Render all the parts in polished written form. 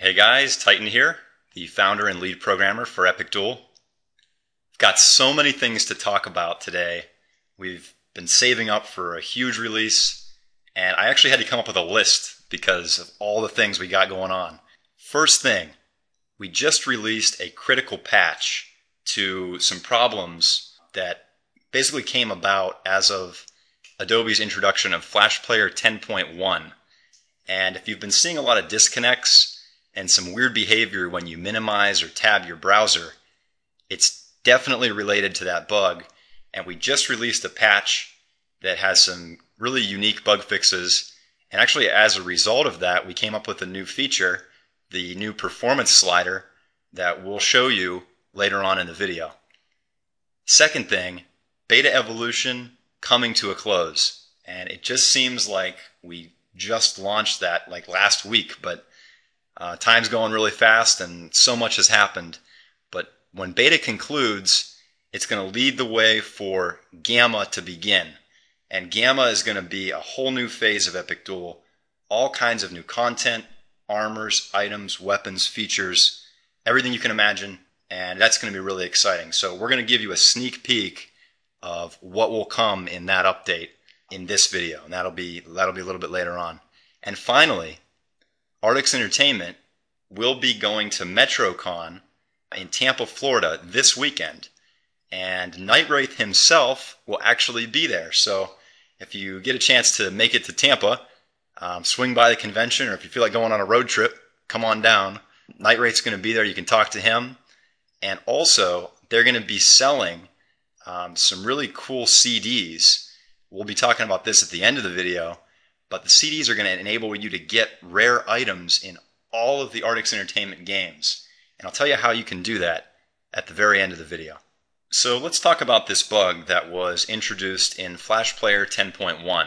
Hey guys, Titan here, the founder and lead programmer for EpicDuel. We've got so many things to talk about today. We've been saving up for a huge release, and I actually had to come up with a list because of all the things we got going on. First thing, we just released a critical patch to some problems that basically came about as of Adobe's introduction of Flash Player 10.1. And if you've been seeing a lot of disconnects and some weird behavior when you minimize or tab your browser, it's definitely related to that bug. And we just released a patch that has some really unique bug fixes. And actually, as a result of that, we came up with a new feature, the new performance slider, that we'll show you later on in the video. Second thing, beta evolution coming to a close. And it just seems like we just launched that like last week, but time's going really fast and so much has happened. But when beta concludes, it's going to lead the way for Gamma to begin. And Gamma is going to be a whole new phase of EpicDuel. All kinds of new content, armors, items, weapons, features, everything you can imagine. And that's going to be really exciting. So we're going to give you a sneak peek of what will come in that update in this video. And that'll be a little bit later on. And finally, Artix Entertainment will be going to MetroCon in Tampa, Florida this weekend. And Night Wraith himself will actually be there. So if you get a chance to make it to Tampa, swing by the convention, or if you feel like going on a road trip, come on down. Night Wraith's going to be there. You can talk to him. And also, they're going to be selling some really cool CDs. We'll be talking about this at the end of the video. But the CDs are going to enable you to get rare items in all of the Artix Entertainment games. And I'll tell you how you can do that at the very end of the video. So let's talk about this bug that was introduced in Flash Player 10.1.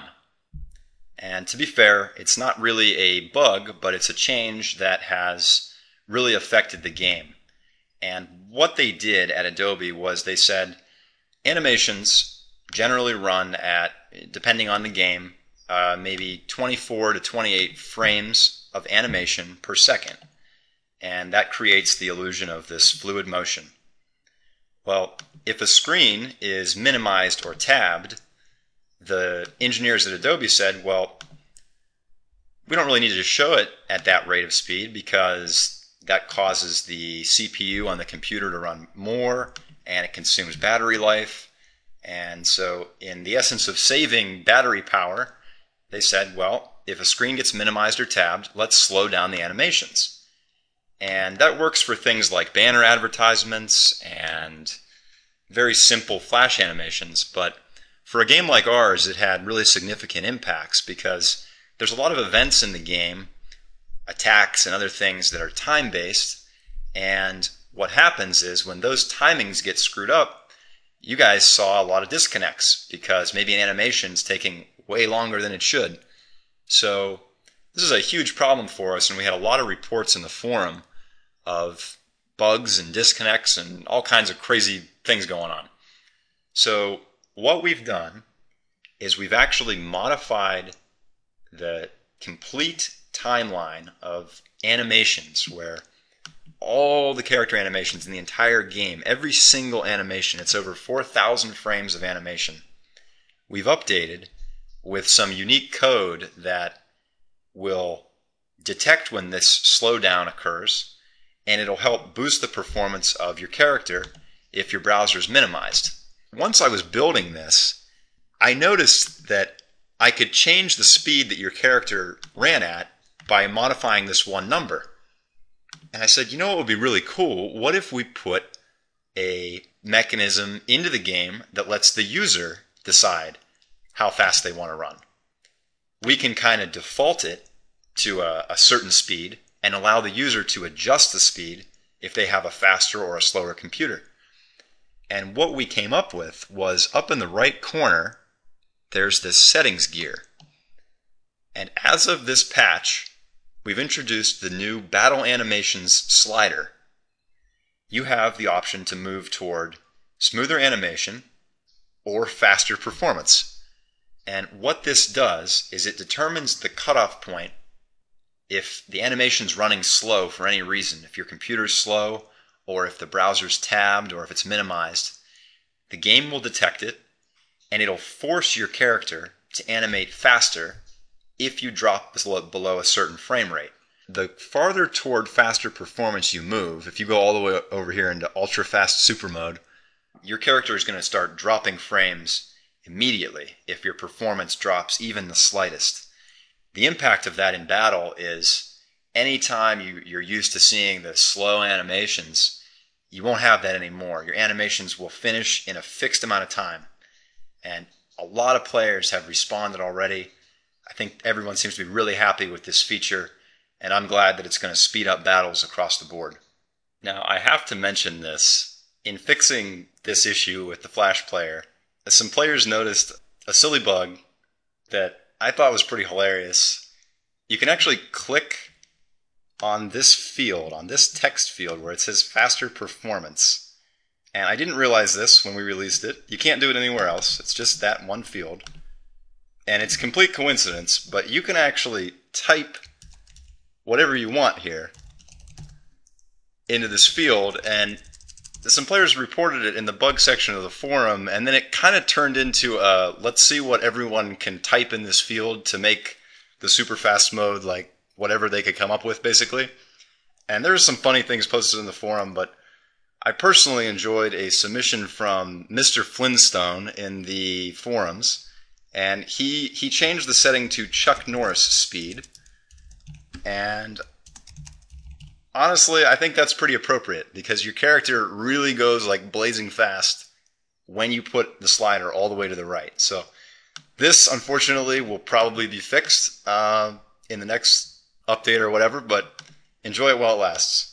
And to be fair, it's not really a bug, but it's a change that has really affected the game. And what they did at Adobe was they said animations generally run at, depending on the game, maybe 24 to 28 frames of animation per second. And that creates the illusion of this fluid motion. Well, if a screen is minimized or tabbed, the engineers at Adobe said, well, we don't really need to show it at that rate of speed because that causes the CPU on the computer to run more and it consumes battery life. And so in the essence of saving battery power, they said, well, if a screen gets minimized or tabbed, let's slow down the animations. And that works for things like banner advertisements and very simple flash animations. But for a game like ours, it had really significant impacts because there's a lot of events in the game, attacks and other things that are time-based. And what happens is when those timings get screwed up, you guys saw a lot of disconnects because maybe an animation is taking way longer than it should. So this is a huge problem for us, and we had a lot of reports in the forum of bugs and disconnects and all kinds of crazy things going on. So what we've done is we've actually modified the complete timeline of animations where all the character animations in the entire game, every single animation, it's over 4,000 frames of animation, we've updated with some unique code that will detect when this slowdown occurs, and it'll help boost the performance of your character if your browser is minimized. Once I was building this, I noticed that I could change the speed that your character ran at by modifying this one number. And I said, you know what would be really cool? What if we put a mechanism into the game that lets the user decide how fast they want to run? We can kind of default it to a certain speed and allow the user to adjust the speed if they have a faster or a slower computer. And what we came up with was up in the right corner, there's this settings gear. And as of this patch, we've introduced the new battle animations slider. You have the option to move toward smoother animation or faster performance. And what this does is it determines the cutoff point if the animation's running slow for any reason, if your computer's slow, or if the browser's tabbed, or if it's minimized, the game will detect it, and it'll force your character to animate faster if you drop below a certain frame rate. The farther toward faster performance you move, if you go all the way over here into ultra fast super mode, your character is going to start dropping frames immediately if your performance drops even the slightest. The impact of that in battle is anytime you're used to seeing the slow animations, you won't have that anymore. Your animations will finish in a fixed amount of time. And a lot of players have responded already. I think everyone seems to be really happy with this feature, and I'm glad that it's going to speed up battles across the board. Now, I have to mention this. In fixing this issue with the Flash player, some players noticed a silly bug that I thought was pretty hilarious. You can actually click on this field, on this text field where it says faster performance. And I didn't realize this when we released it. You can't do it anywhere else. It's just that one field. And it's complete coincidence, but you can actually type whatever you want here into this field, and some players reported it in the bug section of the forum, and then it kind of turned into let's see what everyone can type in this field to make the super fast mode like whatever they could come up with, basically. And there's some funny things posted in the forum, but I personally enjoyed a submission from Mr. Flintstone in the forums, and he changed the setting to Chuck Norris speed, and honestly, I think that's pretty appropriate because your character really goes like blazing fast when you put the slider all the way to the right. So this, unfortunately, will probably be fixed in the next update or whatever, but enjoy it while it lasts.